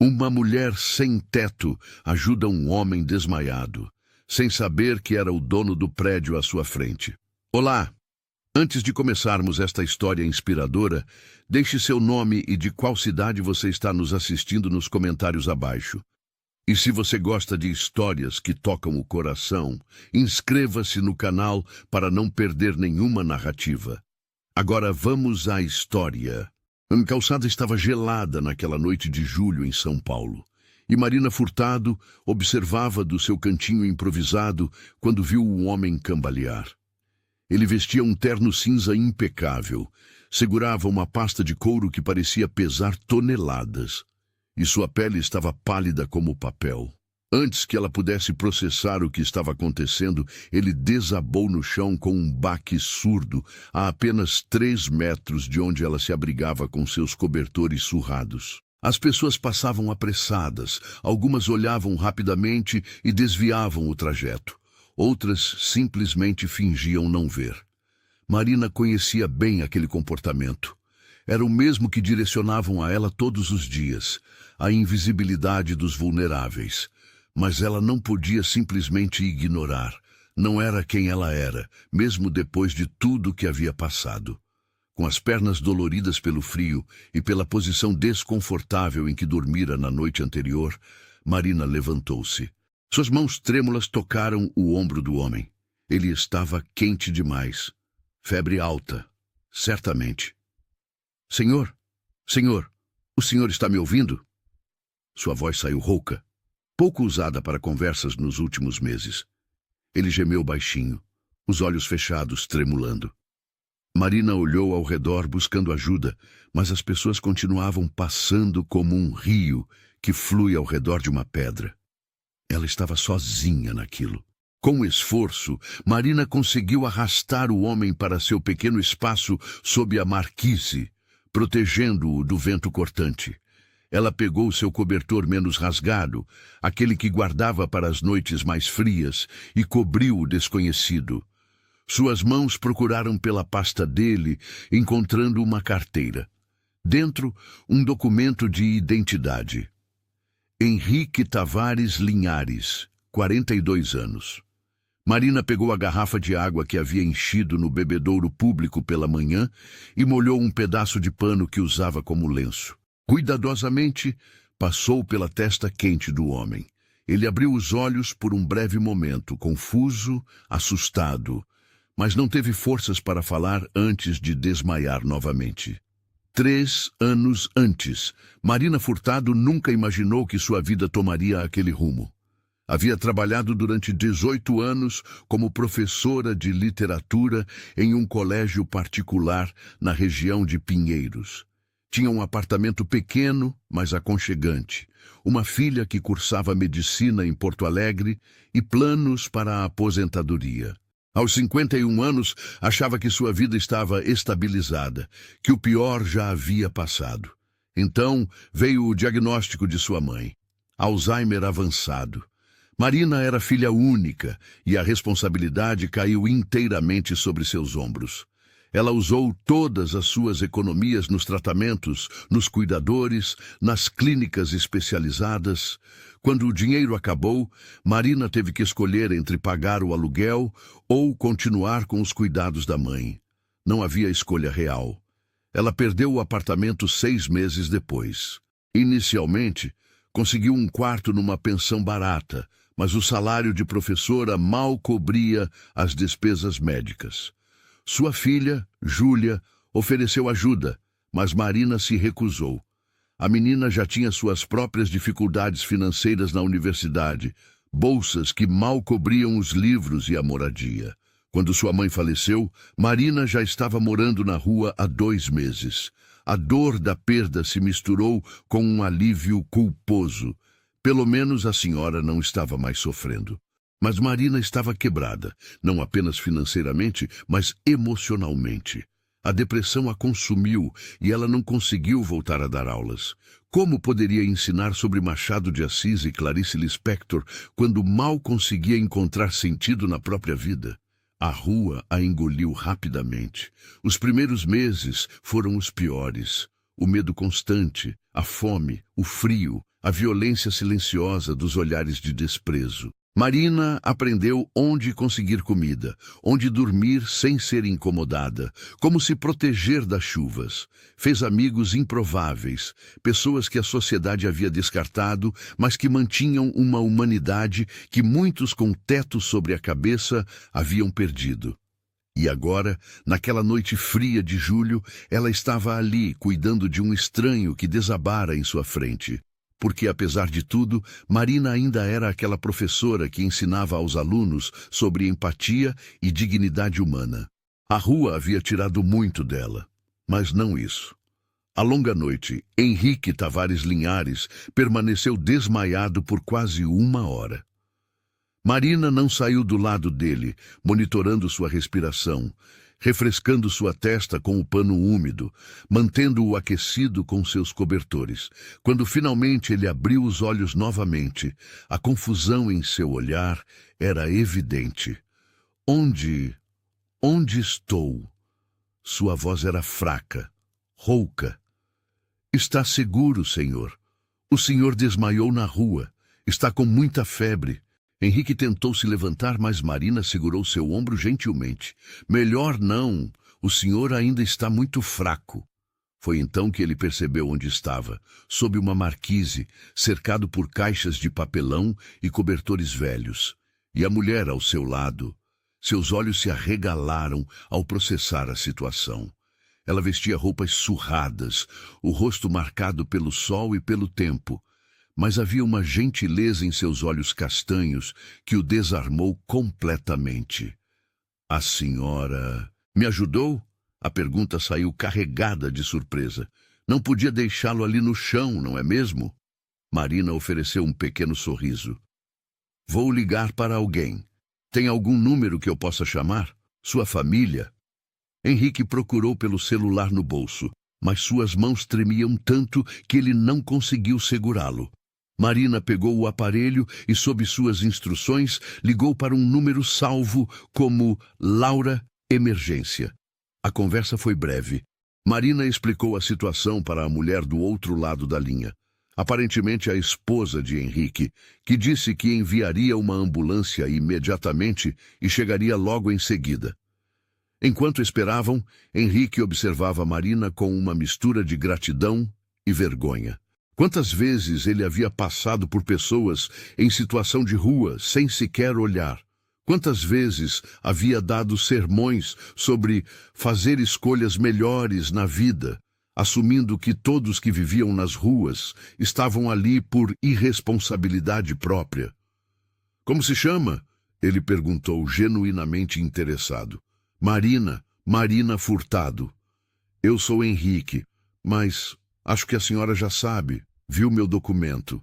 Uma mulher sem teto ajuda um homem desmaiado, sem saber que era o dono do prédio à sua frente. Olá! Antes de começarmos esta história inspiradora, deixe seu nome e de qual cidade você está nos assistindo nos comentários abaixo. E se você gosta de histórias que tocam o coração, inscreva-se no canal para não perder nenhuma narrativa. Agora vamos à história. A calçada estava gelada naquela noite de julho em São Paulo, e Marina Furtado observava do seu cantinho improvisado quando viu o homem cambalear. Ele vestia um terno cinza impecável, segurava uma pasta de couro que parecia pesar toneladas, e sua pele estava pálida como papel. Antes que ela pudesse processar o que estava acontecendo, ele desabou no chão com um baque surdo, a apenas 3 metros de onde ela se abrigava com seus cobertores surrados. As pessoas passavam apressadas, algumas olhavam rapidamente e desviavam o trajeto. Outras simplesmente fingiam não ver. Marina conhecia bem aquele comportamento. Era o mesmo que direcionavam a ela todos os dias, a invisibilidade dos vulneráveis. Mas ela não podia simplesmente ignorar. Não era quem ela era, mesmo depois de tudo que havia passado. Com as pernas doloridas pelo frio e pela posição desconfortável em que dormira na noite anterior, Marina levantou-se. Suas mãos trêmulas tocaram o ombro do homem. Ele estava quente demais. Febre alta, certamente. Senhor, o senhor está me ouvindo? Sua voz saiu rouca, pouco usada para conversas nos últimos meses. Ele gemeu baixinho, os olhos fechados, tremulando. Marina olhou ao redor buscando ajuda, mas as pessoas continuavam passando como um rio que flui ao redor de uma pedra. Ela estava sozinha naquilo. Com esforço, Marina conseguiu arrastar o homem para seu pequeno espaço sob a marquise, protegendo-o do vento cortante. Ela pegou seu cobertor menos rasgado, aquele que guardava para as noites mais frias, e cobriu o desconhecido. Suas mãos procuraram pela pasta dele, encontrando uma carteira. Dentro, um documento de identidade. Henrique Tavares Linhares, 42 anos. Marina pegou a garrafa de água que havia enchido no bebedouro público pela manhã e molhou um pedaço de pano que usava como lenço. Cuidadosamente, passou pela testa quente do homem. Ele abriu os olhos por um breve momento, confuso, assustado, mas não teve forças para falar antes de desmaiar novamente. 3 anos antes, Marina Furtado nunca imaginou que sua vida tomaria aquele rumo. Havia trabalhado durante 18 anos como professora de literatura em um colégio particular na região de Pinheiros. Tinha um apartamento pequeno, mas aconchegante, uma filha que cursava medicina em Porto Alegre e planos para a aposentadoria. Aos 51 anos, achava que sua vida estava estabilizada, que o pior já havia passado. Então, veio o diagnóstico de sua mãe: Alzheimer avançado. Marina era filha única e a responsabilidade caiu inteiramente sobre seus ombros. Ela usou todas as suas economias nos tratamentos, nos cuidadores, nas clínicas especializadas. Quando o dinheiro acabou, Marina teve que escolher entre pagar o aluguel ou continuar com os cuidados da mãe. Não havia escolha real. Ela perdeu o apartamento 6 meses depois. Inicialmente, conseguiu um quarto numa pensão barata, mas o salário de professora mal cobria as despesas médicas. Sua filha, Júlia, ofereceu ajuda, mas Marina se recusou. A menina já tinha suas próprias dificuldades financeiras na universidade, bolsas que mal cobriam os livros e a moradia. Quando sua mãe faleceu, Marina já estava morando na rua há 2 meses. A dor da perda se misturou com um alívio culposo. Pelo menos a senhora não estava mais sofrendo. Mas Marina estava quebrada, não apenas financeiramente, mas emocionalmente. A depressão a consumiu e ela não conseguiu voltar a dar aulas. Como poderia ensinar sobre Machado de Assis e Clarice Lispector quando mal conseguia encontrar sentido na própria vida? A rua a engoliu rapidamente. Os primeiros meses foram os piores. O medo constante, a fome, o frio, a violência silenciosa dos olhares de desprezo. Marina aprendeu onde conseguir comida, onde dormir sem ser incomodada, como se proteger das chuvas. Fez amigos improváveis, pessoas que a sociedade havia descartado, mas que mantinham uma humanidade que muitos com teto sobre a cabeça haviam perdido. E agora, naquela noite fria de julho, ela estava ali, cuidando de um estranho que desabara em sua frente. Porque, apesar de tudo, Marina ainda era aquela professora que ensinava aos alunos sobre empatia e dignidade humana. A rua havia tirado muito dela, mas não isso. À longa noite, Henrique Tavares Linhares permaneceu desmaiado por quase 1 hora. Marina não saiu do lado dele, monitorando sua respiração, refrescando sua testa com o pano úmido, mantendo-o aquecido com seus cobertores. Quando finalmente ele abriu os olhos novamente, a confusão em seu olhar era evidente. Onde estou? Sua voz era fraca, rouca. Está seguro, senhor. O senhor desmaiou na rua. Está com muita febre. Henrique tentou se levantar, mas Marina segurou seu ombro gentilmente. Melhor não, o senhor ainda está muito fraco. Foi então que ele percebeu onde estava, sob uma marquise, cercado por caixas de papelão e cobertores velhos. E a mulher ao seu lado. Seus olhos se arregalaram ao processar a situação. Ela vestia roupas surradas, o rosto marcado pelo sol e pelo tempo. Mas havia uma gentileza em seus olhos castanhos que o desarmou completamente. A senhora me ajudou? A pergunta saiu carregada de surpresa. Não podia deixá-lo ali no chão, não é mesmo? Marina ofereceu um pequeno sorriso. Vou ligar para alguém. Tem algum número que eu possa chamar? Sua família? Henrique procurou pelo celular no bolso, mas suas mãos tremiam tanto que ele não conseguiu segurá-lo. Marina pegou o aparelho e, sob suas instruções, ligou para um número salvo como Laura Emergência. A conversa foi breve. Marina explicou a situação para a mulher do outro lado da linha. Aparentemente a esposa de Henrique, que disse que enviaria uma ambulância imediatamente e chegaria logo em seguida. Enquanto esperavam, Henrique observava Marina com uma mistura de gratidão e vergonha. Quantas vezes ele havia passado por pessoas em situação de rua sem sequer olhar? Quantas vezes havia dado sermões sobre fazer escolhas melhores na vida, assumindo que todos que viviam nas ruas estavam ali por irresponsabilidade própria? Como se chama? Ele perguntou, genuinamente interessado. Marina Furtado. Eu sou Henrique, mas acho que a senhora já sabe. Viu meu documento.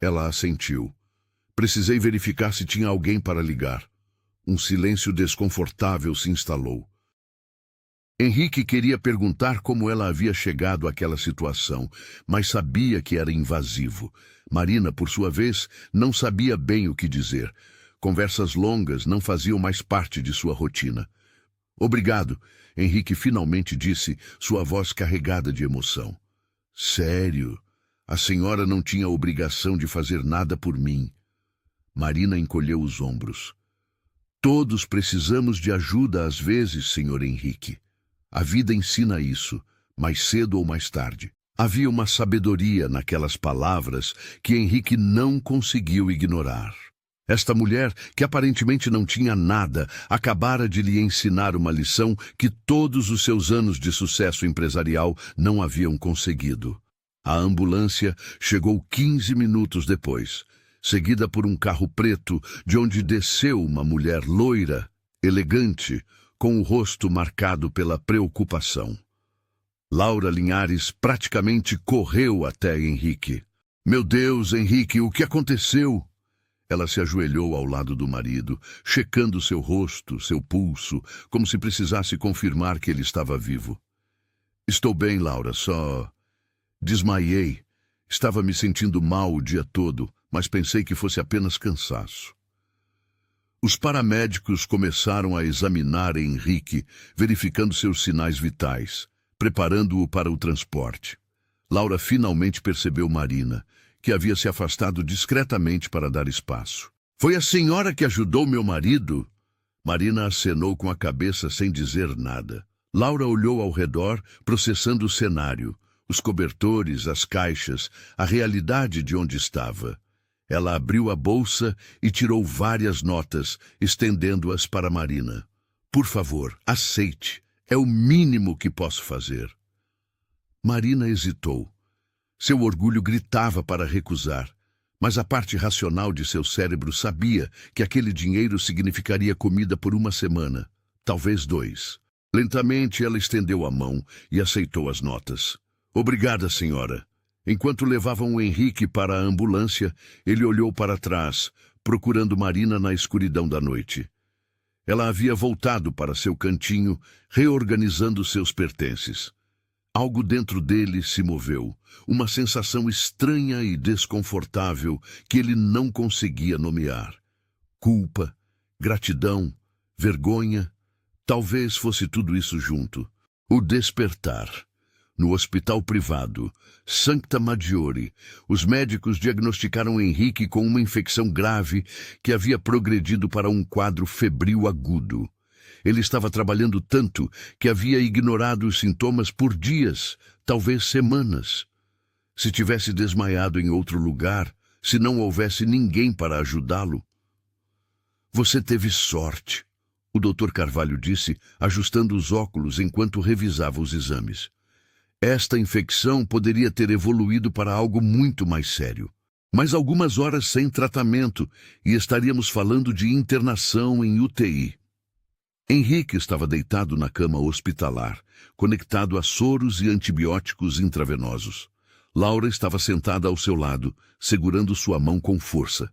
Ela assentiu. Precisei verificar se tinha alguém para ligar. Um silêncio desconfortável se instalou. Henrique queria perguntar como ela havia chegado àquela situação, mas sabia que era invasivo. Marina, por sua vez, não sabia bem o que dizer. Conversas longas não faziam mais parte de sua rotina. Obrigado, Henrique finalmente disse, sua voz carregada de emoção. Sério? A senhora não tinha obrigação de fazer nada por mim. Marina encolheu os ombros. Todos precisamos de ajuda às vezes, senhor Henrique. A vida ensina isso, mais cedo ou mais tarde. Havia uma sabedoria naquelas palavras que Henrique não conseguiu ignorar. Esta mulher, que aparentemente não tinha nada, acabara de lhe ensinar uma lição que todos os seus anos de sucesso empresarial não haviam conseguido. A ambulância chegou 15 minutos depois, seguida por um carro preto, de onde desceu uma mulher loira, elegante, com o rosto marcado pela preocupação. Laura Linhares praticamente correu até Henrique. Meu Deus, Henrique, o que aconteceu? Ela se ajoelhou ao lado do marido, checando seu rosto, seu pulso, como se precisasse confirmar que ele estava vivo. Estou bem, Laura, só... Desmaiei. Estava me sentindo mal o dia todo, mas pensei que fosse apenas cansaço. Os paramédicos começaram a examinar Henrique, verificando seus sinais vitais, preparando-o para o transporte. Laura finalmente percebeu Marina, que havia se afastado discretamente para dar espaço. Foi a senhora que ajudou meu marido? Marina acenou com a cabeça sem dizer nada. Laura olhou ao redor, processando o cenário, os cobertores, as caixas, a realidade de onde estava. Ela abriu a bolsa e tirou várias notas, estendendo-as para Marina. Por favor, aceite. É o mínimo que posso fazer. Marina hesitou. Seu orgulho gritava para recusar, mas a parte racional de seu cérebro sabia que aquele dinheiro significaria comida por uma semana, talvez 2. Lentamente ela estendeu a mão e aceitou as notas. Obrigada, senhora. Enquanto levavam o Henrique para a ambulância, ele olhou para trás, procurando Marina na escuridão da noite. Ela havia voltado para seu cantinho, reorganizando seus pertences. Algo dentro dele se moveu, uma sensação estranha e desconfortável que ele não conseguia nomear. Culpa, gratidão, vergonha, talvez fosse tudo isso junto. O despertar. No hospital privado, Sancta Maggiore, os médicos diagnosticaram Henrique com uma infecção grave que havia progredido para um quadro febril agudo. Ele estava trabalhando tanto que havia ignorado os sintomas por dias, talvez semanas. Se tivesse desmaiado em outro lugar, se não houvesse ninguém para ajudá-lo. Você teve sorte, o Dr. Carvalho disse, ajustando os óculos enquanto revisava os exames. Esta infecção poderia ter evoluído para algo muito mais sério. Mais algumas horas sem tratamento e estaríamos falando de internação em UTI. Henrique estava deitado na cama hospitalar, conectado a soros e antibióticos intravenosos. Laura estava sentada ao seu lado, segurando sua mão com força.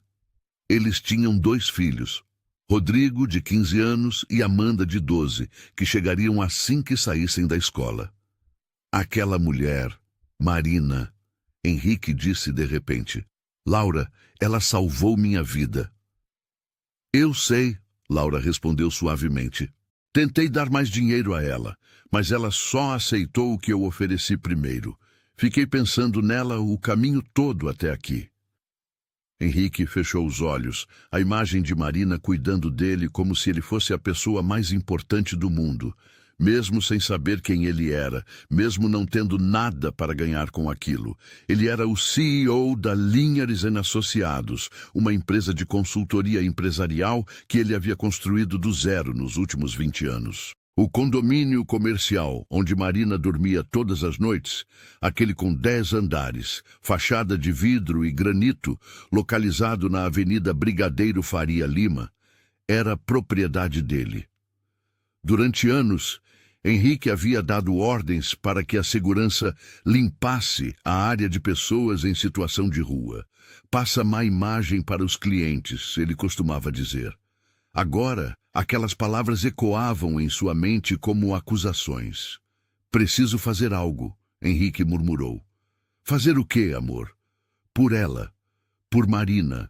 Eles tinham 2 filhos, Rodrigo, de 15 anos, e Amanda, de 12, que chegariam assim que saíssem da escola. Aquela mulher, Marina, Henrique disse de repente. Laura, ela salvou minha vida. Eu sei, Laura respondeu suavemente. Tentei dar mais dinheiro a ela, mas ela só aceitou o que eu ofereci primeiro. Fiquei pensando nela o caminho todo até aqui. Henrique fechou os olhos, a imagem de Marina cuidando dele como se ele fosse a pessoa mais importante do mundo. Mesmo sem saber quem ele era, mesmo não tendo nada para ganhar com aquilo. Ele era o CEO da Linhares & Associados, uma empresa de consultoria empresarial que ele havia construído do zero nos últimos 20 anos. O condomínio comercial, onde Marina dormia todas as noites, aquele com 10 andares, fachada de vidro e granito, localizado na Avenida Brigadeiro Faria Lima, era propriedade dele. Durante anos, Henrique havia dado ordens para que a segurança limpasse a área de pessoas em situação de rua. Passa má imagem para os clientes, ele costumava dizer. Agora, aquelas palavras ecoavam em sua mente como acusações. Preciso fazer algo, Henrique murmurou. Fazer o quê, amor? Por ela. Por Marina.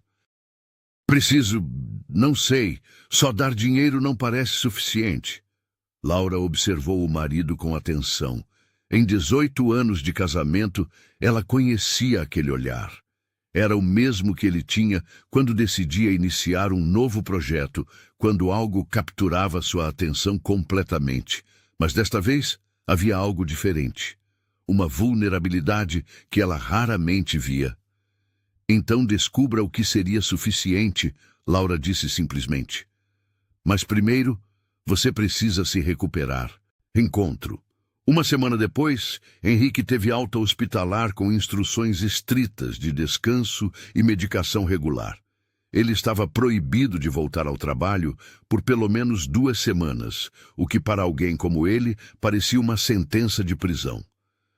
Preciso, não sei, só dar dinheiro não parece suficiente. Laura observou o marido com atenção. Em 18 anos de casamento, ela conhecia aquele olhar. Era o mesmo que ele tinha quando decidia iniciar um novo projeto, quando algo capturava sua atenção completamente. Mas desta vez, havia algo diferente. Uma vulnerabilidade que ela raramente via. Então descubra o que seria suficiente, Laura disse simplesmente. Mas primeiro, você precisa se recuperar. Encontro. Uma semana depois, Henrique teve alta hospitalar com instruções estritas de descanso e medicação regular. Ele estava proibido de voltar ao trabalho por pelo menos 2 semanas, o que para alguém como ele parecia uma sentença de prisão.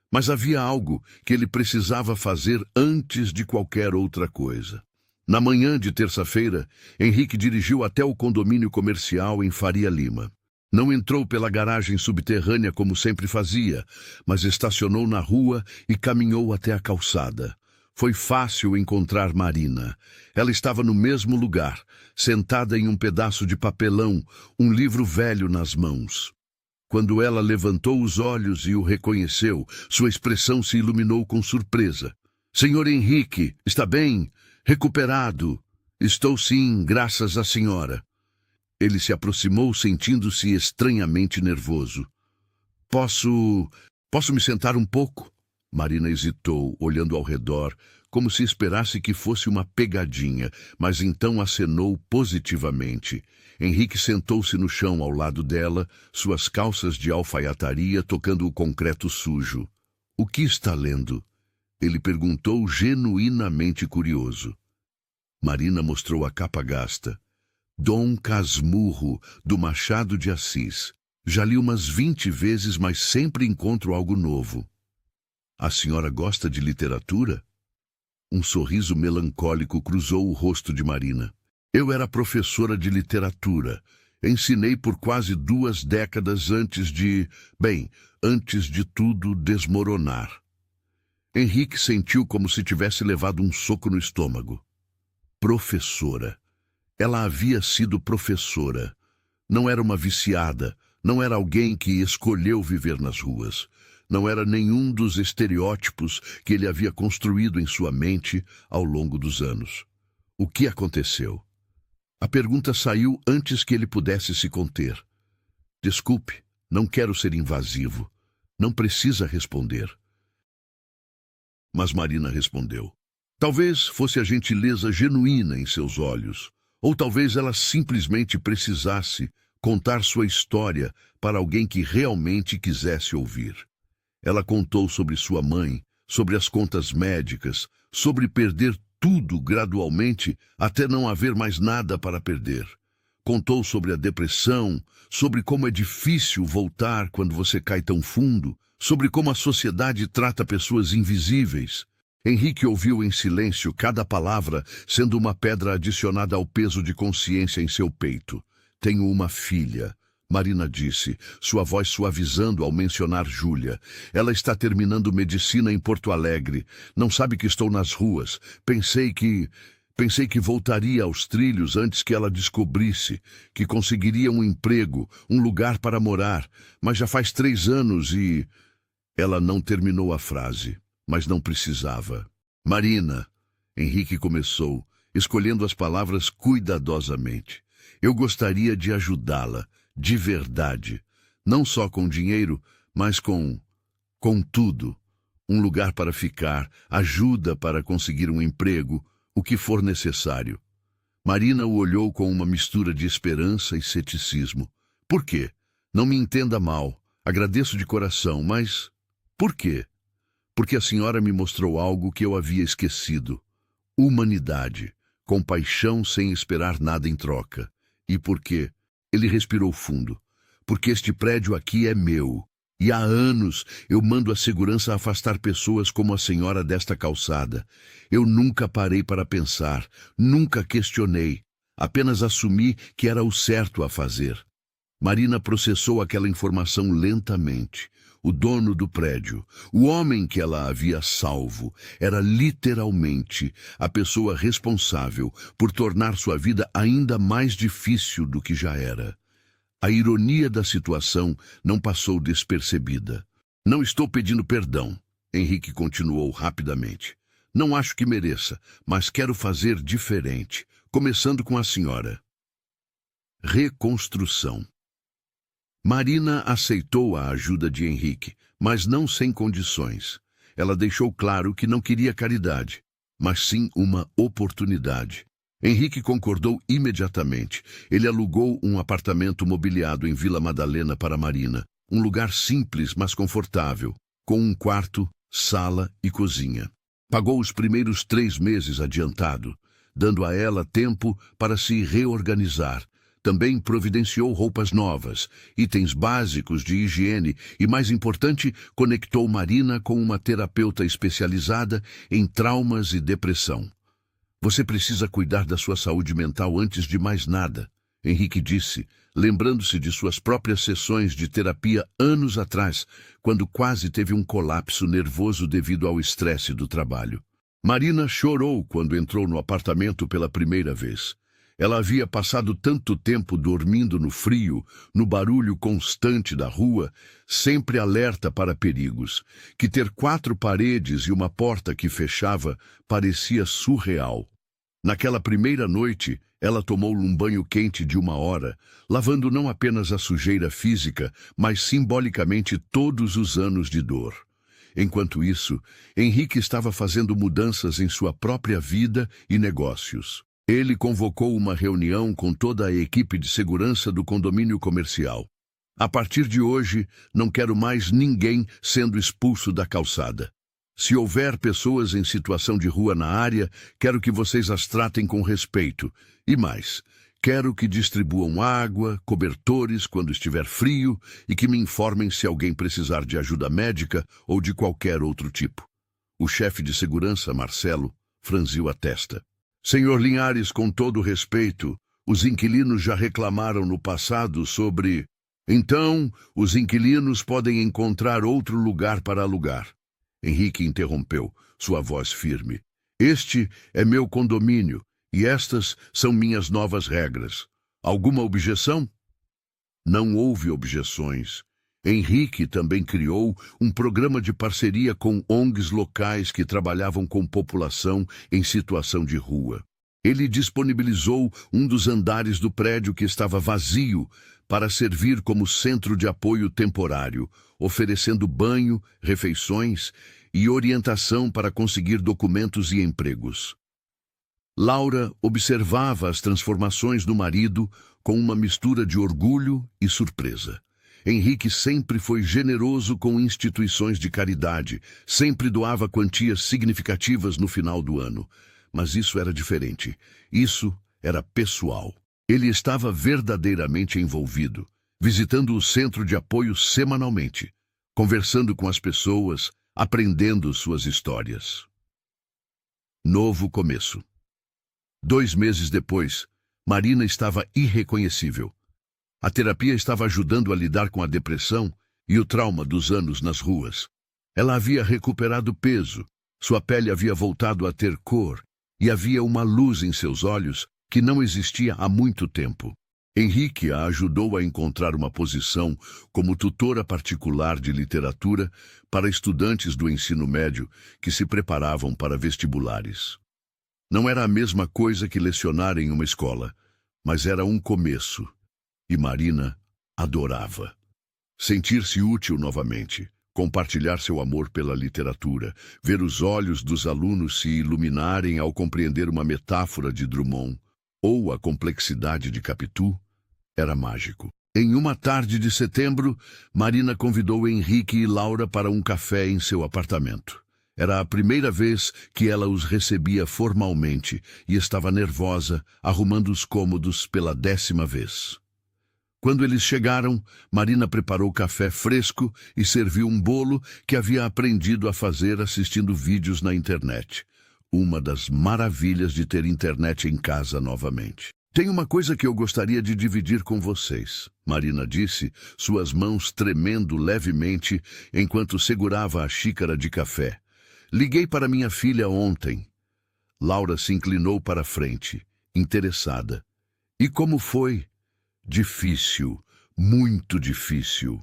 Mas havia algo que ele precisava fazer antes de qualquer outra coisa. Na manhã de terça-feira, Henrique dirigiu até o condomínio comercial em Faria Lima. Não entrou pela garagem subterrânea como sempre fazia, mas estacionou na rua e caminhou até a calçada. Foi fácil encontrar Marina. Ela estava no mesmo lugar, sentada em um pedaço de papelão, um livro velho nas mãos. Quando ela levantou os olhos e o reconheceu, sua expressão se iluminou com surpresa. Senhor Henrique, está bem? Recuperado? Estou sim, graças à senhora. Ele se aproximou, sentindo-se estranhamente nervoso. Posso me sentar um pouco? Marina hesitou, olhando ao redor, como se esperasse que fosse uma pegadinha, mas então acenou positivamente. Henrique sentou-se no chão ao lado dela, suas calças de alfaiataria tocando o concreto sujo. O que está lendo? Ele perguntou, genuinamente curioso. Marina mostrou a capa gasta. Dom Casmurro, do Machado de Assis. Já li umas 20 vezes, mas sempre encontro algo novo. A senhora gosta de literatura? Um sorriso melancólico cruzou o rosto de Marina. Eu era professora de literatura. Ensinei por quase 2 décadas antes de tudo desmoronar. Henrique sentiu como se tivesse levado um soco no estômago. Professora. Ela havia sido professora. Não era uma viciada, não era alguém que escolheu viver nas ruas. Não era nenhum dos estereótipos que ele havia construído em sua mente ao longo dos anos. O que aconteceu? A pergunta saiu antes que ele pudesse se conter. Desculpe, não quero ser invasivo. Não precisa responder. Mas Marina respondeu. Talvez fosse a gentileza genuína em seus olhos, ou talvez ela simplesmente precisasse contar sua história para alguém que realmente quisesse ouvir. Ela contou sobre sua mãe, sobre as contas médicas, sobre perder tudo gradualmente até não haver mais nada para perder. Contou sobre a depressão, sobre como é difícil voltar quando você cai tão fundo, sobre como a sociedade trata pessoas invisíveis. Henrique ouviu em silêncio cada palavra, sendo uma pedra adicionada ao peso de consciência em seu peito. Tenho uma filha, Marina disse, sua voz suavizando ao mencionar Júlia. Ela está terminando medicina em Porto Alegre. Não sabe que estou nas ruas. Pensei que voltaria aos trilhos antes que ela descobrisse, que conseguiria um emprego, um lugar para morar. Mas já faz 3 anos e... Ela não terminou a frase, mas não precisava. Marina, Henrique começou, escolhendo as palavras cuidadosamente. Eu gostaria de ajudá-la, de verdade. Não só com dinheiro, mas com tudo. Um lugar para ficar, ajuda para conseguir um emprego, o que for necessário. Marina o olhou com uma mistura de esperança e ceticismo. Por quê? Não me entenda mal. Agradeço de coração, mas... Por quê? Porque a senhora me mostrou algo que eu havia esquecido. Humanidade. Compaixão sem esperar nada em troca. E por quê? Ele respirou fundo. Porque este prédio aqui é meu. E há anos eu mando a segurança afastar pessoas como a senhora desta calçada. Eu nunca parei para pensar, nunca questionei. Apenas assumi que era o certo a fazer. Marina processou aquela informação lentamente. O dono do prédio, o homem que ela havia salvo, era literalmente a pessoa responsável por tornar sua vida ainda mais difícil do que já era. A ironia da situação não passou despercebida. Não estou pedindo perdão, Henrique continuou rapidamente. Não acho que mereça, mas quero fazer diferente, começando com a senhora. Reconstrução. Marina aceitou a ajuda de Henrique, mas não sem condições. Ela deixou claro que não queria caridade, mas sim uma oportunidade. Henrique concordou imediatamente. Ele alugou um apartamento mobiliado em Vila Madalena para Marina, um lugar simples, mas confortável, com um quarto, sala e cozinha. Pagou os primeiros 3 meses adiantado, dando a ela tempo para se reorganizar. Também providenciou roupas novas, itens básicos de higiene e, mais importante, conectou Marina com uma terapeuta especializada em traumas e depressão. Você precisa cuidar da sua saúde mental antes de mais nada, Henrique disse, lembrando-se de suas próprias sessões de terapia anos atrás, quando quase teve um colapso nervoso devido ao estresse do trabalho. Marina chorou quando entrou no apartamento pela primeira vez. Ela havia passado tanto tempo dormindo no frio, no barulho constante da rua, sempre alerta para perigos, que ter 4 paredes e uma porta que fechava parecia surreal. Naquela primeira noite, ela tomou um banho quente de 1 hora, lavando não apenas a sujeira física, mas simbolicamente todos os anos de dor. Enquanto isso, Henrique estava fazendo mudanças em sua própria vida e negócios. Ele convocou uma reunião com toda a equipe de segurança do condomínio comercial. A partir de hoje, não quero mais ninguém sendo expulso da calçada. Se houver pessoas em situação de rua na área, quero que vocês as tratem com respeito. E mais, quero que distribuam água, cobertores quando estiver frio e que me informem se alguém precisar de ajuda médica ou de qualquer outro tipo. O chefe de segurança, Marcelo, franziu a testa. Senhor Linhares, com todo respeito, os inquilinos já reclamaram no passado sobre... Então, os inquilinos podem encontrar outro lugar para alugar. Henrique interrompeu, sua voz firme. Este é meu condomínio e estas são minhas novas regras. Alguma objeção? Não houve objeções. Henrique também criou um programa de parceria com ONGs locais que trabalhavam com população em situação de rua. Ele disponibilizou um dos andares do prédio que estava vazio para servir como centro de apoio temporário, oferecendo banho, refeições e orientação para conseguir documentos e empregos. Laura observava as transformações do marido com uma mistura de orgulho e surpresa. Henrique sempre foi generoso com instituições de caridade, sempre doava quantias significativas no final do ano. Mas isso era diferente. Isso era pessoal. Ele estava verdadeiramente envolvido, visitando o centro de apoio semanalmente, conversando com as pessoas, aprendendo suas histórias. Novo começo. 2 meses depois, Marina estava irreconhecível. A terapia estava ajudando a lidar com a depressão e o trauma dos anos nas ruas. Ela havia recuperado peso, sua pele havia voltado a ter cor e havia uma luz em seus olhos que não existia há muito tempo. Henrique a ajudou a encontrar uma posição como tutora particular de literatura para estudantes do ensino médio que se preparavam para vestibulares. Não era a mesma coisa que lecionar em uma escola, mas era um começo. E Marina adorava. Sentir-se útil novamente, compartilhar seu amor pela literatura, ver os olhos dos alunos se iluminarem ao compreender uma metáfora de Drummond ou a complexidade de Capitu, era mágico. Em uma tarde de setembro, Marina convidou Henrique e Laura para um café em seu apartamento. Era a primeira vez que ela os recebia formalmente e estava nervosa, arrumando os cômodos pela 10ª vez. Quando eles chegaram, Marina preparou café fresco e serviu um bolo que havia aprendido a fazer assistindo vídeos na internet. Uma das maravilhas de ter internet em casa novamente. Tem uma coisa que eu gostaria de dividir com vocês, Marina disse, suas mãos tremendo levemente enquanto segurava a xícara de café. Liguei para minha filha ontem. Laura se inclinou para a frente, interessada. E como foi? Difícil, muito difícil.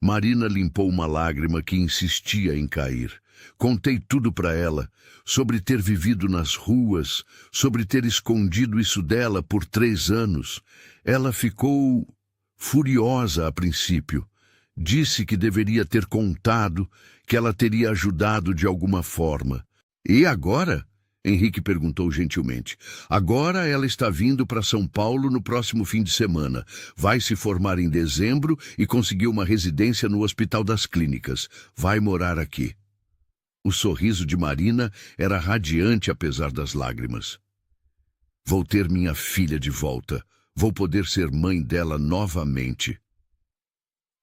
Marina limpou uma lágrima que insistia em cair. Contei tudo para ela, sobre ter vivido nas ruas, sobre ter escondido isso dela por 3 anos. Ela ficou furiosa a princípio. Disse que deveria ter contado, que ela teria ajudado de alguma forma. E agora? Henrique perguntou gentilmente. Agora ela está vindo para São Paulo no próximo fim de semana. Vai se formar em dezembro e conseguiu uma residência no Hospital das Clínicas. Vai morar aqui. O sorriso de Marina era radiante apesar das lágrimas. Vou ter minha filha de volta. Vou poder ser mãe dela novamente.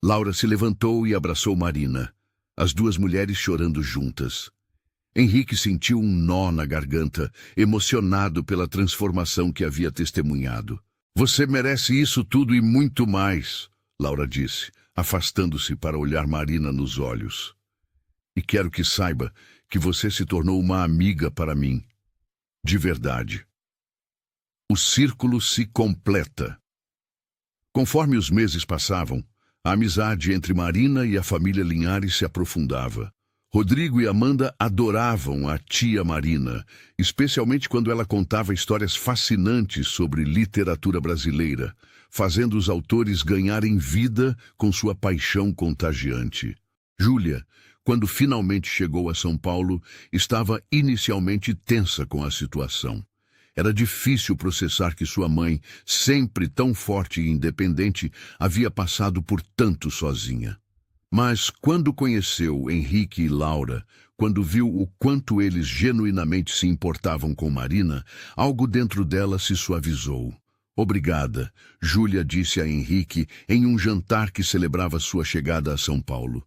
Laura se levantou e abraçou Marina, as 2 mulheres chorando juntas. Henrique sentiu um nó na garganta, emocionado pela transformação que havia testemunhado. Você merece isso tudo e muito mais, Laura disse, afastando-se para olhar Marina nos olhos. E quero que saiba que você se tornou uma amiga para mim. De verdade. O círculo se completa. Conforme os meses passavam, a amizade entre Marina e a família Linhares se aprofundava. Rodrigo e Amanda adoravam a tia Marina, especialmente quando ela contava histórias fascinantes sobre literatura brasileira, fazendo os autores ganharem vida com sua paixão contagiante. Júlia, quando finalmente chegou a São Paulo, estava inicialmente tensa com a situação. Era difícil processar que sua mãe, sempre tão forte e independente, havia passado por tanto sozinha. Mas quando conheceu Henrique e Laura, quando viu o quanto eles genuinamente se importavam com Marina, algo dentro dela se suavizou. Obrigada, Júlia disse a Henrique em um jantar que celebrava sua chegada a São Paulo.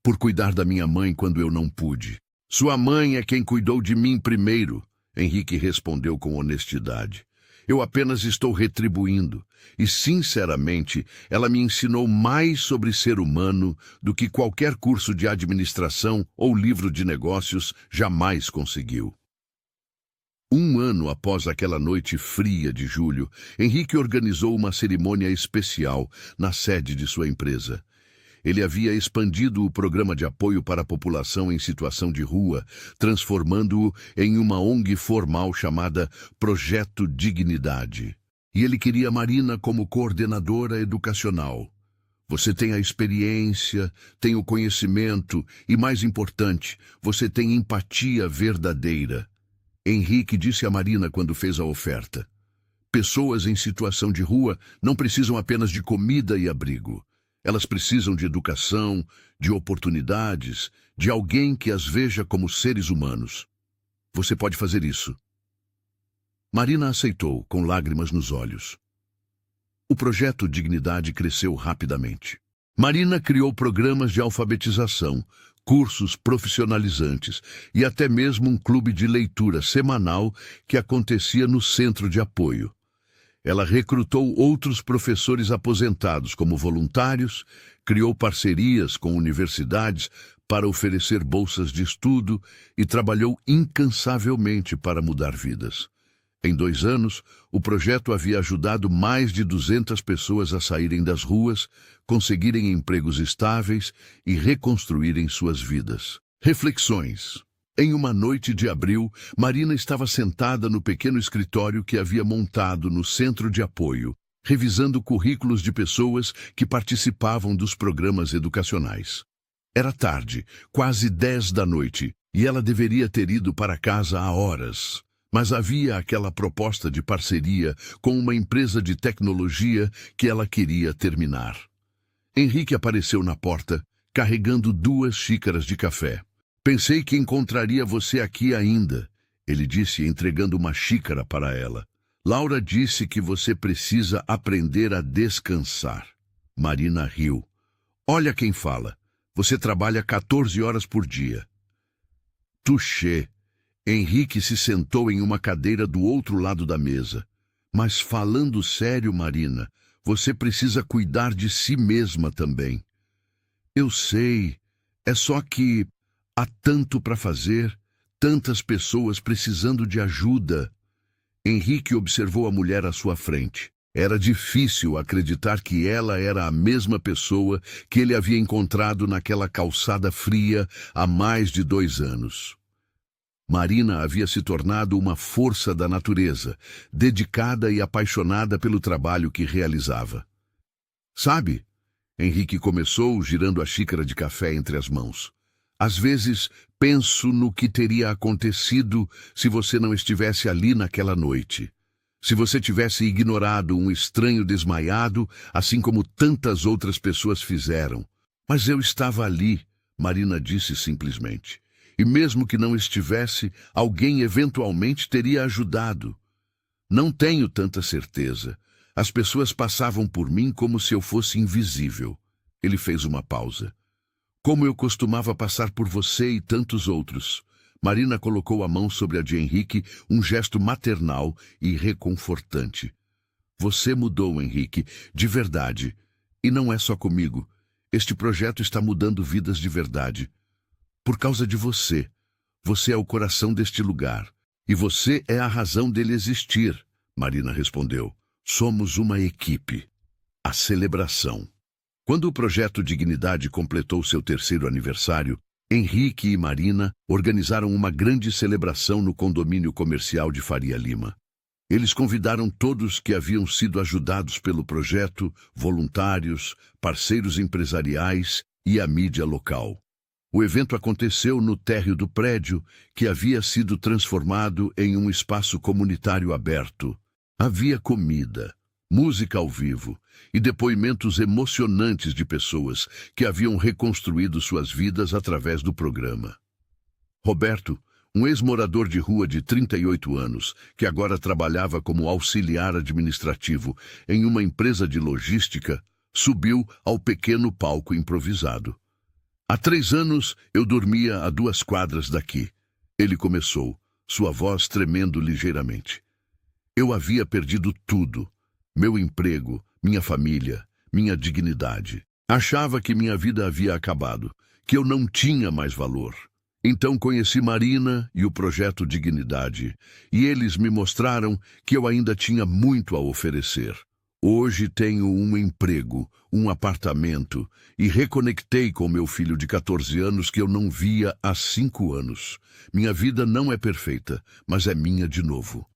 Por cuidar da minha mãe quando eu não pude. Sua mãe é quem cuidou de mim primeiro, Henrique respondeu com honestidade. Eu apenas estou retribuindo. E, sinceramente, ela me ensinou mais sobre ser humano do que qualquer curso de administração ou livro de negócios jamais conseguiu. Um ano após aquela noite fria de julho, Henrique organizou uma cerimônia especial na sede de sua empresa. Ele havia expandido o programa de apoio para a população em situação de rua, transformando-o em uma ONG formal chamada Projeto Dignidade. E ele queria Marina como coordenadora educacional. Você tem a experiência, tem o conhecimento e, mais importante, você tem empatia verdadeira. Henrique disse a Marina quando fez a oferta. Pessoas em situação de rua não precisam apenas de comida e abrigo. Elas precisam de educação, de oportunidades, de alguém que as veja como seres humanos. Você pode fazer isso. Marina aceitou, com lágrimas nos olhos. O projeto Dignidade cresceu rapidamente. Marina criou programas de alfabetização, cursos profissionalizantes e até mesmo um clube de leitura semanal que acontecia no centro de apoio. Ela recrutou outros professores aposentados como voluntários, criou parcerias com universidades para oferecer bolsas de estudo e trabalhou incansavelmente para mudar vidas. Em 2 anos, o projeto havia ajudado mais de 200 pessoas a saírem das ruas, conseguirem empregos estáveis e reconstruírem suas vidas. Reflexões. Em uma noite de abril, Marina estava sentada no pequeno escritório que havia montado no centro de apoio, revisando currículos de pessoas que participavam dos programas educacionais. Era tarde, quase 10 da noite, e ela deveria ter ido para casa há horas. Mas havia aquela proposta de parceria com uma empresa de tecnologia que ela queria terminar. Henrique apareceu na porta, carregando 2 xícaras de café. Pensei que encontraria você aqui ainda, ele disse, entregando uma xícara para ela. Laura disse que você precisa aprender a descansar. Marina riu. Olha quem fala. Você trabalha 14 horas por dia. Touché. Henrique se sentou em uma cadeira do outro lado da mesa. Mas falando sério, Marina, você precisa cuidar de si mesma também. Eu sei. É só que há tanto para fazer, tantas pessoas precisando de ajuda. Henrique observou a mulher à sua frente. Era difícil acreditar que ela era a mesma pessoa que ele havia encontrado naquela calçada fria há mais de 2 anos. Marina havia se tornado uma força da natureza, dedicada e apaixonada pelo trabalho que realizava. Sabe? Henrique começou, girando a xícara de café entre as mãos. Às vezes, penso no que teria acontecido se você não estivesse ali naquela noite. Se você tivesse ignorado um estranho desmaiado, assim como tantas outras pessoas fizeram. Mas eu estava ali, Marina disse simplesmente. E mesmo que não estivesse, alguém eventualmente teria ajudado. Não tenho tanta certeza. As pessoas passavam por mim como se eu fosse invisível. Ele fez uma pausa. Como eu costumava passar por você e tantos outros. Marina colocou a mão sobre a de Henrique, um gesto maternal e reconfortante. Você mudou, Henrique, de verdade. E não é só comigo. Este projeto está mudando vidas de verdade. Por causa de você. Você é o coração deste lugar. E você é a razão dele existir. Marina respondeu. Somos uma equipe. A celebração. Quando o projeto Dignidade completou seu 3º aniversário, Henrique e Marina organizaram uma grande celebração no condomínio comercial de Faria Lima. Eles convidaram todos que haviam sido ajudados pelo projeto, voluntários, parceiros empresariais e a mídia local. O evento aconteceu no térreo do prédio, que havia sido transformado em um espaço comunitário aberto. Havia comida, música ao vivo e depoimentos emocionantes de pessoas que haviam reconstruído suas vidas através do programa. Roberto, um ex-morador de rua de 38 anos, que agora trabalhava como auxiliar administrativo em uma empresa de logística, subiu ao pequeno palco improvisado. Há 3 anos eu dormia a 2 quadras daqui. Ele começou, sua voz tremendo ligeiramente. Eu havia perdido tudo. Meu emprego, minha família, minha dignidade. Achava que minha vida havia acabado, que eu não tinha mais valor. Então conheci Marina e o projeto Dignidade, e eles me mostraram que eu ainda tinha muito a oferecer. Hoje tenho um emprego, um apartamento, e reconectei com meu filho de 14 anos que eu não via há 5 anos. Minha vida não é perfeita, mas é minha de novo.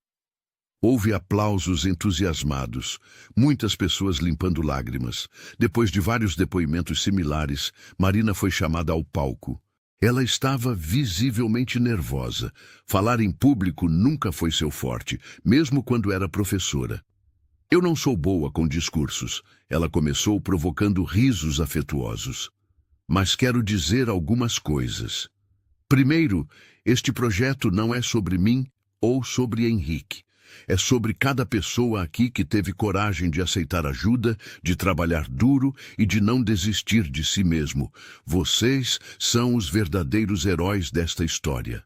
Houve aplausos entusiasmados, muitas pessoas limpando lágrimas. Depois de vários depoimentos similares, Marina foi chamada ao palco. Ela estava visivelmente nervosa. Falar em público nunca foi seu forte, mesmo quando era professora. Eu não sou boa com discursos. Ela começou provocando risos afetuosos. Mas quero dizer algumas coisas. Primeiro, este projeto não é sobre mim ou sobre Henrique. É sobre cada pessoa aqui que teve coragem de aceitar ajuda, de trabalhar duro e de não desistir de si mesmo. Vocês são os verdadeiros heróis desta história.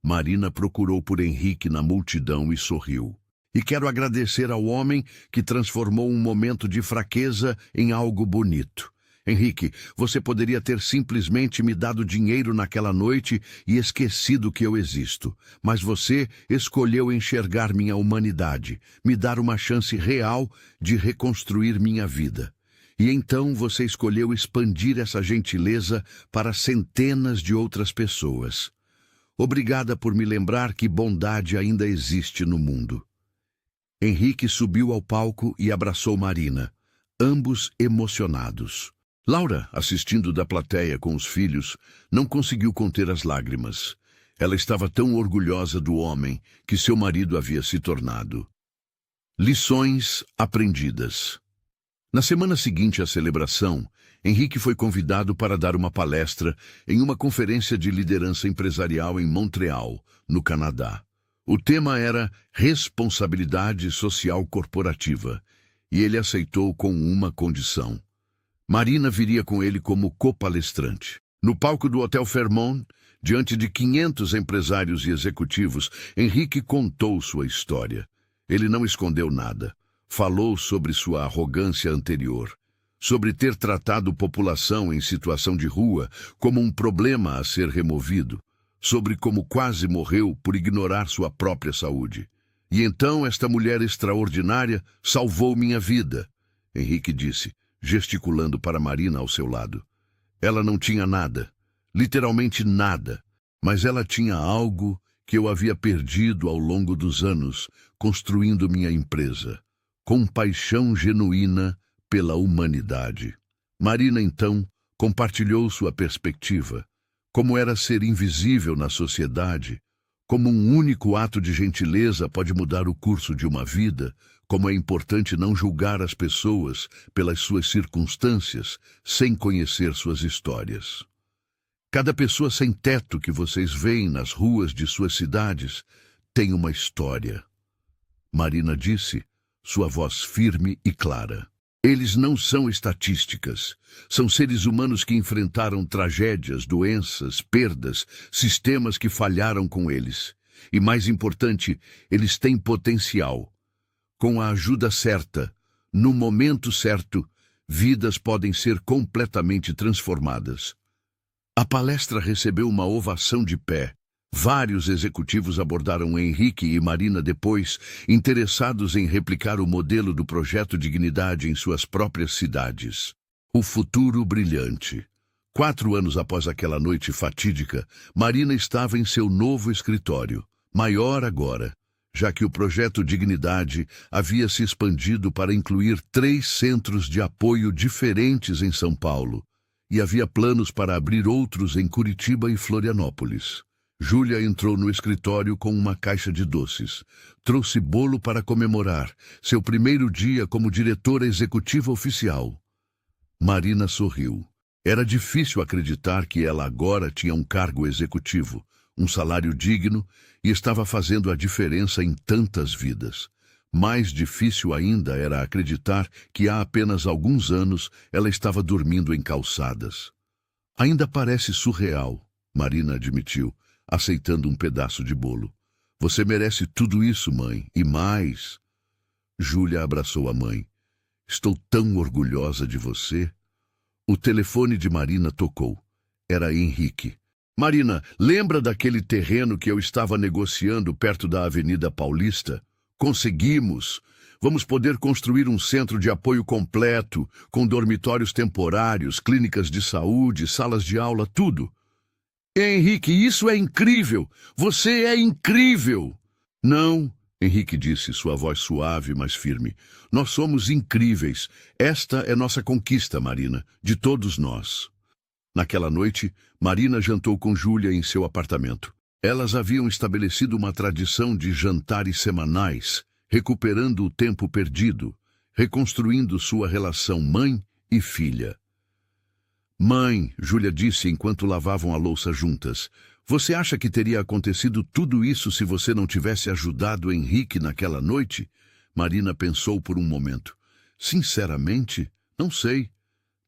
Marina procurou por Henrique na multidão e sorriu. E quero agradecer ao homem que transformou um momento de fraqueza em algo bonito. Henrique, você poderia ter simplesmente me dado dinheiro naquela noite e esquecido que eu existo. Mas você escolheu enxergar minha humanidade, me dar uma chance real de reconstruir minha vida. E então você escolheu expandir essa gentileza para centenas de outras pessoas. Obrigada por me lembrar que bondade ainda existe no mundo. Henrique subiu ao palco e abraçou Marina, ambos emocionados. Laura, assistindo da plateia com os filhos, não conseguiu conter as lágrimas. Ela estava tão orgulhosa do homem que seu marido havia se tornado. Lições aprendidas. Na semana seguinte à celebração, Henrique foi convidado para dar uma palestra em uma conferência de liderança empresarial em Montreal, no Canadá. O tema era responsabilidade social corporativa, e ele aceitou com uma condição. Marina viria com ele como copalestrante. No palco do Hotel Fairmont, diante de 500 empresários e executivos, Henrique contou sua história. Ele não escondeu nada. Falou sobre sua arrogância anterior, sobre ter tratado população em situação de rua como um problema a ser removido, sobre como quase morreu por ignorar sua própria saúde. E então esta mulher extraordinária salvou minha vida, Henrique disse, gesticulando para Marina ao seu lado. Ela não tinha nada, literalmente nada, mas ela tinha algo que eu havia perdido ao longo dos anos, construindo minha empresa. Compaixão genuína pela humanidade. Marina, então, compartilhou sua perspectiva, como era ser invisível na sociedade, como um único ato de gentileza pode mudar o curso de uma vida, como é importante não julgar as pessoas pelas suas circunstâncias, sem conhecer suas histórias. Cada pessoa sem teto que vocês veem nas ruas de suas cidades tem uma história. Marina disse, sua voz firme e clara. Eles não são estatísticas. São seres humanos que enfrentaram tragédias, doenças, perdas, sistemas que falharam com eles. E mais importante, eles têm potencial. Com a ajuda certa, no momento certo, vidas podem ser completamente transformadas. A palestra recebeu uma ovação de pé. Vários executivos abordaram Henrique e Marina depois, interessados em replicar o modelo do Projeto Dignidade em suas próprias cidades. O futuro brilhante. 4 anos após aquela noite fatídica, Marina estava em seu novo escritório, maior agora, já que o Projeto Dignidade havia se expandido para incluir 3 centros de apoio diferentes em São Paulo, e havia planos para abrir outros em Curitiba e Florianópolis. Júlia entrou no escritório com uma caixa de doces. Trouxe bolo para comemorar seu primeiro dia como diretora executiva oficial. Marina sorriu. Era difícil acreditar que ela agora tinha um cargo executivo, um salário digno e estava fazendo a diferença em tantas vidas. Mais difícil ainda era acreditar que há apenas alguns anos ela estava dormindo em calçadas. Ainda parece surreal, Marina admitiu, aceitando um pedaço de bolo. Você merece tudo isso, mãe, e mais. Júlia abraçou a mãe. Estou tão orgulhosa de você. O telefone de Marina tocou. Era Henrique. Marina, lembra daquele terreno que eu estava negociando perto da Avenida Paulista? Conseguimos! Vamos poder construir um centro de apoio completo, com dormitórios temporários, clínicas de saúde, salas de aula, tudo. Henrique, isso é incrível! Você é incrível! Não, Henrique disse, sua voz suave, mas firme. Nós somos incríveis. Esta é nossa conquista, Marina, de todos nós. Naquela noite, Marina jantou com Júlia em seu apartamento. Elas haviam estabelecido uma tradição de jantares semanais, recuperando o tempo perdido, reconstruindo sua relação mãe e filha. Mãe, Júlia disse enquanto lavavam a louça juntas, você acha que teria acontecido tudo isso se você não tivesse ajudado Henrique naquela noite? Marina pensou por um momento. Sinceramente, não sei.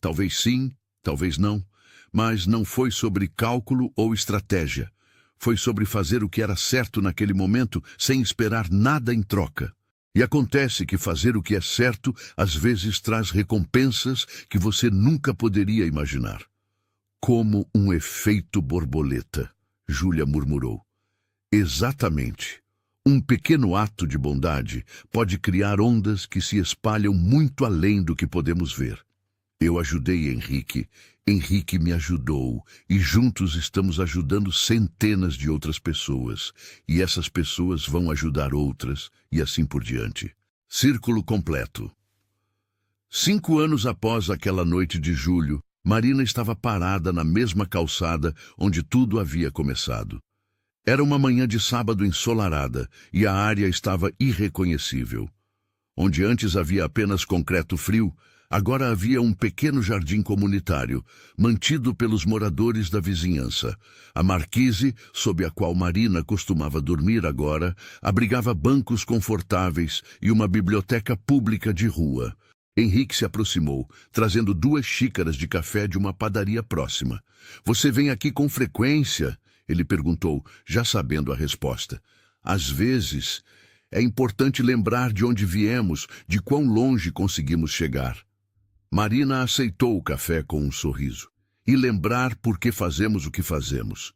Talvez sim, talvez não. Mas não foi sobre cálculo ou estratégia. Foi sobre fazer o que era certo naquele momento, sem esperar nada em troca. E acontece que fazer o que é certo às vezes traz recompensas que você nunca poderia imaginar. Como um efeito borboleta, Júlia murmurou. Exatamente. Um pequeno ato de bondade pode criar ondas que se espalham muito além do que podemos ver. Eu ajudei Henrique, Henrique me ajudou, e juntos estamos ajudando centenas de outras pessoas, e essas pessoas vão ajudar outras, e assim por diante. Círculo completo. 5 anos após aquela noite de julho, Marina estava parada na mesma calçada onde tudo havia começado. Era uma manhã de sábado ensolarada, e a área estava irreconhecível. Onde antes havia apenas concreto frio, agora havia um pequeno jardim comunitário, mantido pelos moradores da vizinhança. A marquise, sob a qual Marina costumava dormir agora, abrigava bancos confortáveis e uma biblioteca pública de rua. Henrique se aproximou, trazendo 2 xícaras de café de uma padaria próxima. Você vem aqui com frequência? Ele perguntou, já sabendo a resposta. Às vezes, é importante lembrar de onde viemos, de quão longe conseguimos chegar. Marina aceitou o café com um sorriso. E lembrar por que fazemos o que fazemos.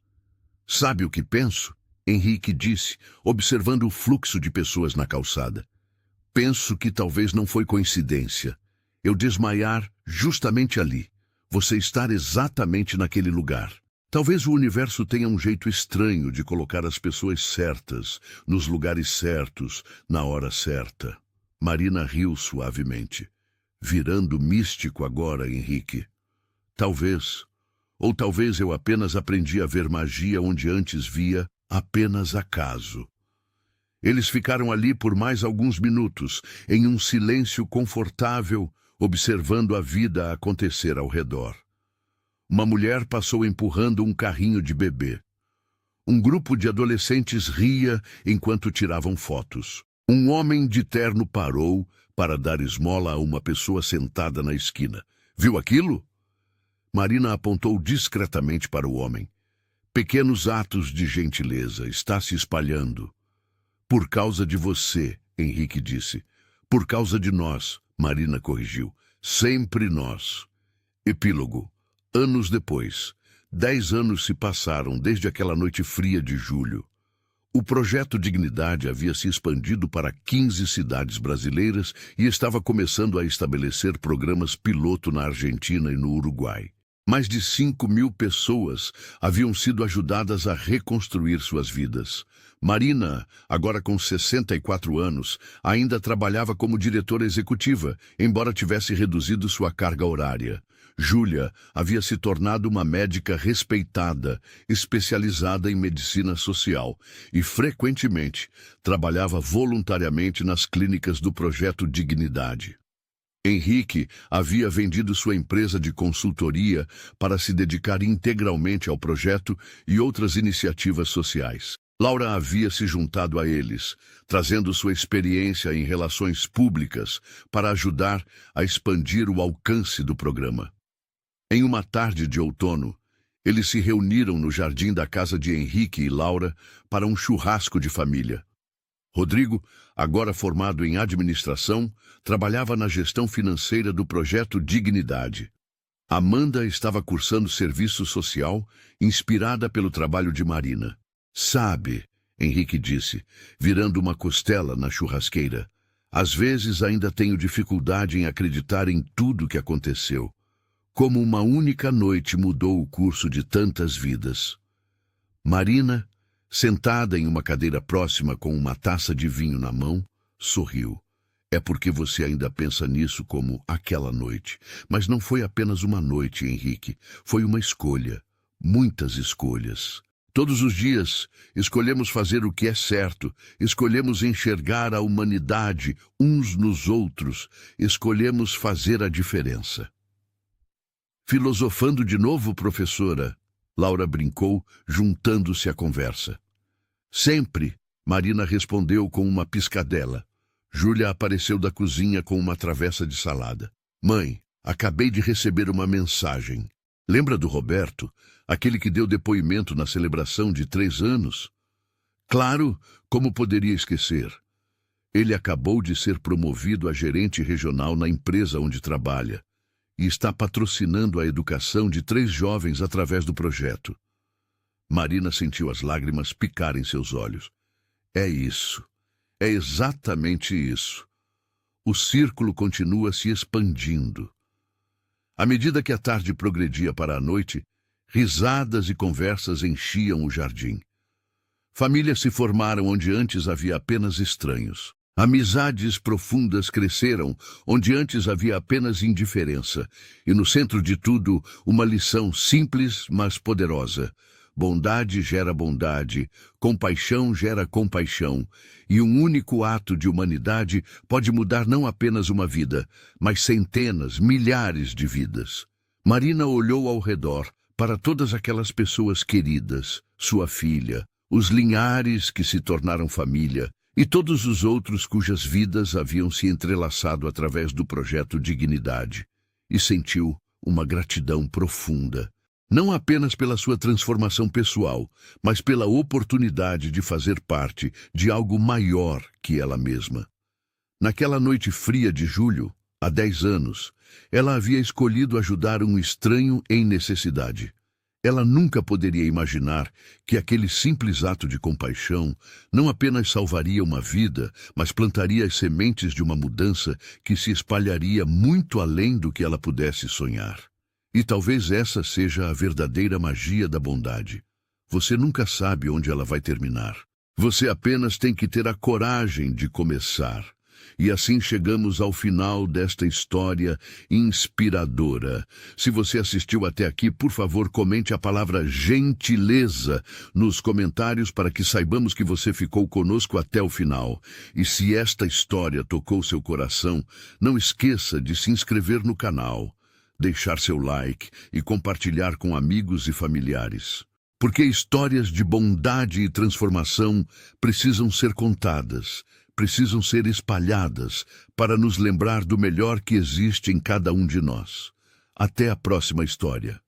Sabe o que penso? Henrique disse, observando o fluxo de pessoas na calçada. Penso que talvez não foi coincidência. Eu desmaiar justamente ali. Você estar exatamente naquele lugar. Talvez o universo tenha um jeito estranho de colocar as pessoas certas, nos lugares certos, na hora certa. Marina riu suavemente. Virando místico agora, Henrique. Talvez. Ou talvez eu apenas aprendi a ver magia onde antes via apenas acaso. Eles ficaram ali por mais alguns minutos, em um silêncio confortável, observando a vida acontecer ao redor. Uma mulher passou empurrando um carrinho de bebê. Um grupo de adolescentes ria enquanto tiravam fotos. Um homem de terno parou para dar esmola a uma pessoa sentada na esquina. Viu aquilo? Marina apontou discretamente para o homem. Pequenos atos de gentileza, está se espalhando. Por causa de você, Henrique disse. Por causa de nós, Marina corrigiu. Sempre nós. Epílogo. Anos depois, 10 anos se passaram desde aquela noite fria de julho. O projeto Dignidade havia se expandido para 15 cidades brasileiras e estava começando a estabelecer programas piloto na Argentina e no Uruguai. Mais de 5.000 pessoas haviam sido ajudadas a reconstruir suas vidas. Marina, agora com 64 anos, ainda trabalhava como diretora executiva, embora tivesse reduzido sua carga horária. Júlia havia se tornado uma médica respeitada, especializada em medicina social e, frequentemente, trabalhava voluntariamente nas clínicas do projeto Dignidade. Henrique havia vendido sua empresa de consultoria para se dedicar integralmente ao projeto e outras iniciativas sociais. Laura havia se juntado a eles, trazendo sua experiência em relações públicas para ajudar a expandir o alcance do programa. Em uma tarde de outono, eles se reuniram no jardim da casa de Henrique e Laura para um churrasco de família. Rodrigo, agora formado em administração, trabalhava na gestão financeira do projeto Dignidade. Amanda estava cursando serviço social, inspirada pelo trabalho de Marina. Sabe, Henrique disse, virando uma costela na churrasqueira, às vezes ainda tenho dificuldade em acreditar em tudo que aconteceu. Como uma única noite mudou o curso de tantas vidas. Marina, sentada em uma cadeira próxima com uma taça de vinho na mão, sorriu. É porque você ainda pensa nisso como aquela noite. Mas não foi apenas uma noite, Henrique. Foi uma escolha. Muitas escolhas. Todos os dias, escolhemos fazer o que é certo. Escolhemos enxergar a humanidade uns nos outros. Escolhemos fazer a diferença. Filosofando de novo, professora? Laura brincou, juntando-se à conversa. Sempre, Marina respondeu com uma piscadela. Júlia apareceu da cozinha com uma travessa de salada. Mãe, acabei de receber uma mensagem. Lembra do Roberto, aquele que deu depoimento na celebração de 3 anos? Claro, como poderia esquecer? Ele acabou de ser promovido a gerente regional na empresa onde trabalha e está patrocinando a educação de 3 jovens através do projeto. Marina sentiu as lágrimas picarem seus olhos. É isso. É exatamente isso. O círculo continua se expandindo. À medida que a tarde progredia para a noite, risadas e conversas enchiam o jardim. Famílias se formaram onde antes havia apenas estranhos. Amizades profundas cresceram onde antes havia apenas indiferença. E no centro de tudo, uma lição simples, mas poderosa. Bondade gera bondade, compaixão gera compaixão, e um único ato de humanidade pode mudar não apenas uma vida, mas centenas, milhares de vidas. Marina olhou ao redor para todas aquelas pessoas queridas, sua filha, os Linhares que se tornaram família, e todos os outros cujas vidas haviam se entrelaçado através do projeto Dignidade, e sentiu uma gratidão profunda. Não apenas pela sua transformação pessoal, mas pela oportunidade de fazer parte de algo maior que ela mesma. Naquela noite fria de julho, há 10 anos, ela havia escolhido ajudar um estranho em necessidade. Ela nunca poderia imaginar que aquele simples ato de compaixão não apenas salvaria uma vida, mas plantaria as sementes de uma mudança que se espalharia muito além do que ela pudesse sonhar. E talvez essa seja a verdadeira magia da bondade. Você nunca sabe onde ela vai terminar. Você apenas tem que ter a coragem de começar. E assim chegamos ao final desta história inspiradora. Se você assistiu até aqui, por favor, comente a palavra gentileza nos comentários para que saibamos que você ficou conosco até o final. E se esta história tocou seu coração, não esqueça de se inscrever no canal, deixar seu like e compartilhar com amigos e familiares. Porque histórias de bondade e transformação precisam ser contadas, precisam ser espalhadas para nos lembrar do melhor que existe em cada um de nós. Até a próxima história.